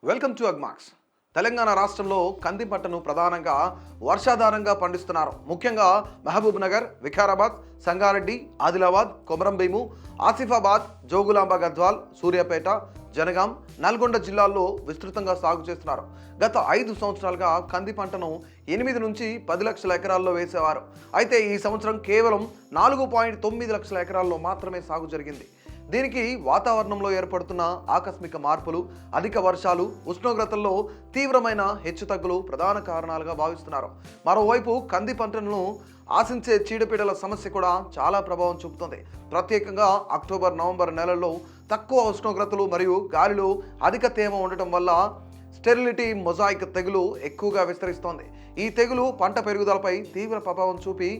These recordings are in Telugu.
Welcome to Agmax. తెలంగాణ రాష్ట్రంలో కంది పంటను ప్రధానంగా వర్షాధారంగా పండిస్తున్నారు. ముఖ్యంగా మహబూబ్ నగర్, వికారాబాద్, సంగారెడ్డి, ఆదిలాబాద్, కొమరంభీము, ఆసిఫాబాద్, జోగులాంబ గద్వాల్, సూర్యాపేట, జనగాం, నల్గొండ జిల్లాల్లో విస్తృతంగా సాగు చేస్తున్నారు. గత 5 సంవత్సరాలుగా కంది పంటను 8 నుంచి 10 లక్షల ఎకరాల్లో వేసేవారు. అయితే ఈ సంవత్సరం కేవలం 4.9 లక్షల ఎకరాల్లో మాత్రమే సాగు జరిగింది. దీనికి వాతావరణంలో ఏర్పడుతున్న ఆకస్మిక మార్పులు, అధిక వర్షాలు, ఉష్ణోగ్రతల్లో తీవ్రమైన హెచ్చుతగ్గులు ప్రధాన కారణాలుగా భావిస్తున్నారు. మరోవైపు కంది పంటను ఆశించే చీడపీడల సమస్య కూడా చాలా ప్రభావం చూపుతుంది. ప్రత్యేకంగా అక్టోబర్, నవంబర్ నెలల్లో తక్కువ ఉష్ణోగ్రతలు మరియు గాలిలో అధిక తేమ ఉండటం వల్ల స్టెరిలిటీ మొజాయిక్ తెగులు ఎక్కువగా విస్తరిస్తోంది. ఈ తెగులు పంట పెరుగుదలపై తీవ్ర ప్రభావం చూపి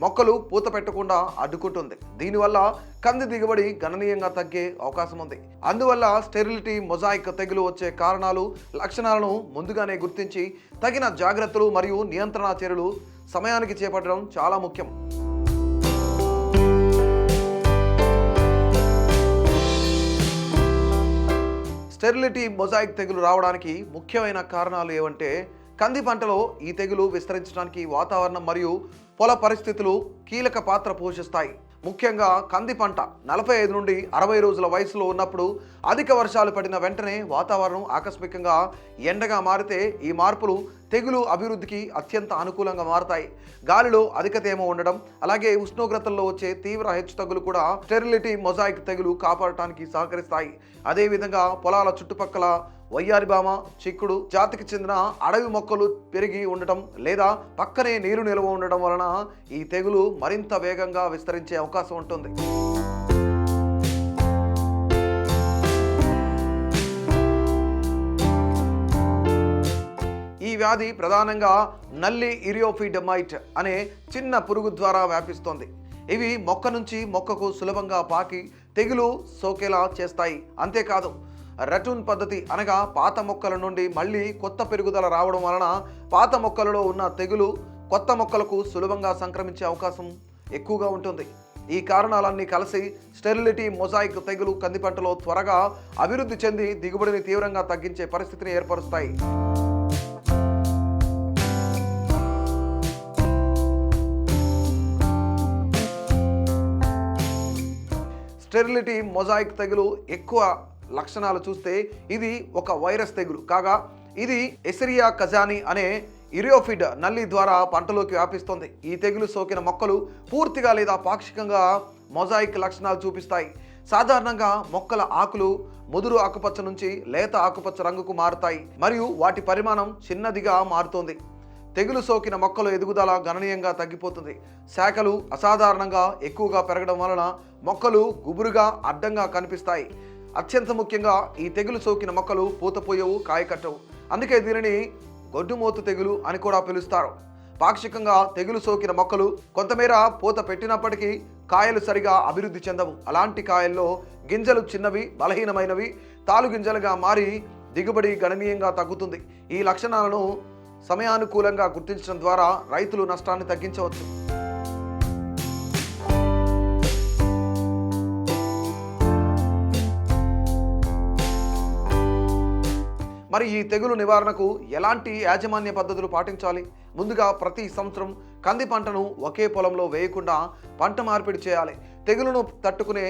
మొక్కలు పూత పెట్టకుండా అడ్డుకుంటుంది. దీనివల్ల కంది దిగుబడి గణనీయంగా తగ్గే అవకాశం ఉంది. అందువల్ల స్టెరిలిటీ మొజాయిక్ తెగులు వచ్చే కారణాలు, లక్షణాలను ముందుగానే గుర్తించి తగిన జాగ్రత్తలు మరియు నియంత్రణ చర్యలు సమయానికి చేపట్టడం చాలా ముఖ్యం. స్టెరిలిటీ మొజాయిక్ తెగులు రావడానికి ముఖ్యమైన కారణాలు ఏవంటే, కంది పంటలో ఈ తెగులు విస్తరించడానికి వాతావరణం మరియు పొల పరిస్థితులు కీలక పాత్ర పోషిస్తాయి. ముఖ్యంగా కంది పంట 45 నుండి 60 రోజుల వయసులో ఉన్నప్పుడు అధిక వర్షాలు పడిన వెంటనే వాతావరణం ఆకస్మికంగా ఎండగా మారితే ఈ మార్పులు తెగులు అభివృద్ధికి అత్యంత అనుకూలంగా మారతాయి. గాలిలో అధిక తేమ ఉండడం, అలాగే ఉష్ణోగ్రతల్లో వచ్చే తీవ్ర హెచ్చుతగ్గులు కూడా స్టెరిలిటీ మొజాయిక్ తెగులు కాపాడటానికి సహకరిస్తాయి. అదేవిధంగా పొలాల చుట్టుపక్కల వయ్యారిబామ, చిక్కుడు జాతికి చెందిన అడవి మొక్కలు పెరిగి ఉండటం లేదా పక్కనే నీరు నిల్వ ఉండడం వలన ఈ తెగులు మరింత వేగంగా విస్తరించే అవకాశం ఉంటుంది. ఈ వ్యాధి ప్రధానంగా నల్లి ఇరియోఫిడమైట్ అనే చిన్న పురుగు ద్వారా వ్యాపిస్తోంది. ఇవి మొక్క నుంచి మొక్కకు సులభంగా పాకి తెగులు సోకేలా చేస్తాయి. అంతేకాదు, రటూన్ పద్ధతి అనగా పాత మొక్కల నుండి మళ్ళీ కొత్త పెరుగుదల రావడం వలన పాత మొక్కలలో ఉన్న తెగులు కొత్త మొక్కలకు సులభంగా సంక్రమించే అవకాశం ఎక్కువగా ఉంటుంది. ఈ కారణాలన్నీ కలిసి స్టెరిలిటీ మొజాయిక్ తెగులు కంది పంటలో త్వరగా అభివృద్ధి చెంది దిగుబడిని తీవ్రంగా తగ్గించే పరిస్థితిని ఏర్పరుస్తాయి. స్టెరిలిటీ మొజాయిక్ తెగులు ఎక్కువ లక్షణాలు చూస్తే ఇది ఒక వైరస్ తెగులు కాగా, ఇది ఎసిరియా కజాని అనే ఇరియోఫిడ్ నల్లి ద్వారా పంటలోకి వ్యాపిస్తుంది. ఈ తెగులు సోకిన మొక్కలు పూర్తిగా లేదా పాక్షికంగా మొజాయిక్ లక్షణాలు చూపిస్తాయి. సాధారణంగా మొక్కల ఆకులు ముదురు ఆకుపచ్చ నుంచి లేత ఆకుపచ్చ రంగుకు మారుతాయి మరియు వాటి పరిమాణం చిన్నదిగా మారుతుంది. తెగులు సోకిన మొక్కల ఎదుగుదల గణనీయంగా తగ్గిపోతుంది. శాఖలు అసాధారణంగా ఎక్కువగా పెరగడం వలన మొక్కలు గుబురుగా అడ్డంగా కనిపిస్తాయి. అత్యంత ముఖ్యంగా ఈ తెగులు సోకిన మొక్కలు పూతపోయవు, కాయకట్టవు. అందుకే దీనిని గొడ్డుమోతు తెగులు అని కూడా పిలుస్తారు. పాక్షికంగా తెగులు సోకిన మొక్కలు కొంతమేర పూత పెట్టినప్పటికీ కాయలు సరిగా అభివృద్ధి చెందవు. అలాంటి కాయల్లో గింజలు చిన్నవి, బలహీనమైనవి, తాలు గింజలుగా మారి దిగుబడి గణనీయంగా తగ్గుతుంది. ఈ లక్షణాలను సమయానుకూలంగా గుర్తించడం ద్వారా రైతులు నష్టాన్ని తగ్గించవచ్చు. మరి ఈ తెగులు నివారణకు ఎలాంటి యాజమాన్య పద్ధతులు పాటించాలి? ముందుగా ప్రతి సంవత్సరం కంది పంటను ఒకే పొలంలో వేయకుండా పంట మార్పిడి చేయాలి. తెగులును తట్టుకునే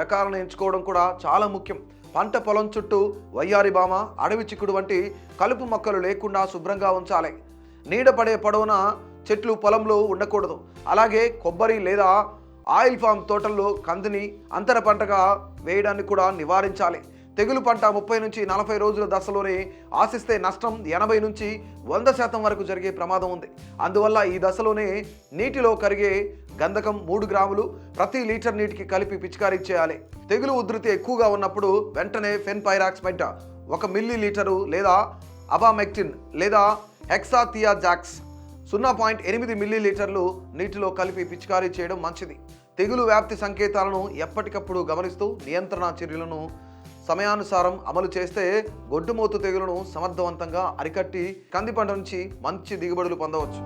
రకాలను ఎంచుకోవడం కూడా చాలా ముఖ్యం. పంట పొలం చుట్టూ వయ్యారిబామ, అడవి చిక్కుడు వంటి కలుపు మొక్కలు లేకుండా శుభ్రంగా ఉంచాలి. నీడపడే పొడవున చెట్లు పొలంలో ఉండకూడదు. అలాగే కొబ్బరి లేదా ఆయిల్ ఫామ్ తోటల్లో కందిని అంతర పంటగా వేయడాన్ని కూడా నివారించాలి. తెగులు పంట 30 నుంచి 40 రోజుల దశలోనే ఆశిస్తే నష్టం 80 నుంచి 100% వరకు జరిగే ప్రమాదం ఉంది. అందువల్ల ఈ దశలోనే నీటిలో కరిగే గంధకం 3 గ్రాములు ప్రతి లీటర్ నీటికి కలిపి పిచికారీ చేయాలి. తెగులు ఉధృతి ఎక్కువగా ఉన్నప్పుడు వెంటనే ఫెన్పైరాక్సమైడ్ 1 మిల్లీ లీటరు లేదా అబామెక్టిన్ లేదా హెక్సాథియాజాక్స్ 0.8 మిల్లీ లీటర్లు నీటిలో కలిపి పిచికారీ చేయడం మంచిది. తెగులు వ్యాప్తి సంకేతాలను ఎప్పటికప్పుడు గమనిస్తూ నియంత్రణ చర్యలను సమయానుసారం అమలు చేస్తే గొడ్డుమోతు తెగులును సమర్థవంతంగా అరికట్టి కంది పంట నుంచి మంచి దిగుబడులు పొందవచ్చు.